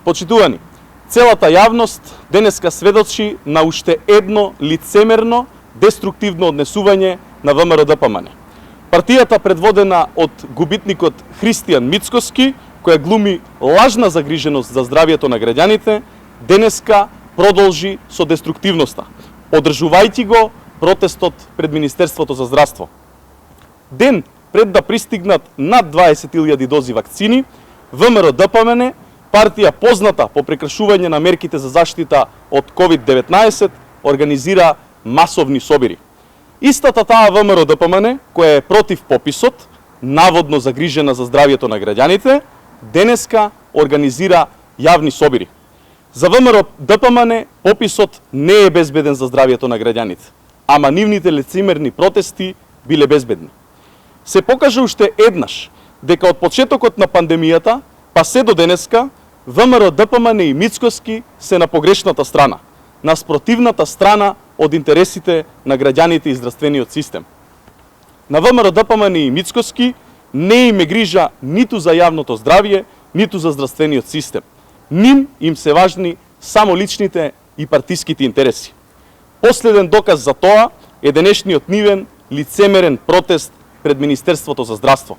Почитувани, целата јавност денеска сведочи на уште едно лицемерно, деструктивно однесување на ВМРО-ДПМН. Партијата предводена од губитникот Христијан Мицкоски, која глуми лажна загриженост за здравието на граѓаните, денеска продолжи со деструктивноста, одржувајќи го протестот пред Министерството за здравство. Ден пред да пристигнат над 20.000 дози вакцини, ВМРО-ДПМН, партија позната по прекршување на мерките за заштита од COVID-19, организира масовни собири. Истата таа ВМРО-ДПМН, која е против пописот, наводно загрижена за здравието на граѓаните, денеска организира јавни собири. За ВМРО-ДПМН пописот не е безбеден за здравието на граѓаните, ама нивните лицемерни протести биле безбедни. Се покажа уште еднаш дека од почетокот на пандемијата па се до денеска ВМРО-ДПМН и Мицкоски се на погрешната страна, на спротивната страна од интересите на граѓаните и здравствениот систем. На ВМРО-ДПМН и Мицкоски не им е грижа ниту за јавното здравје, ниту за здравствениот систем. Ним им се важни само личните и партиските интереси. Последен доказ за тоа е денешниот нивен лицемерен протест пред Министерството за здравство.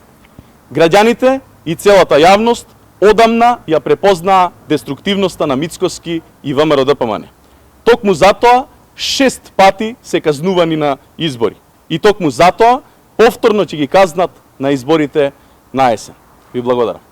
Граѓаните и целата јавност одамна ја препознаа деструктивноста на Мицкоски и ВМРО-ДПМН. Токму затоа 6 пати се казнувани на избори. И токму затоа повторно ќе ги казнат на изборите на есен. Ви благодарам.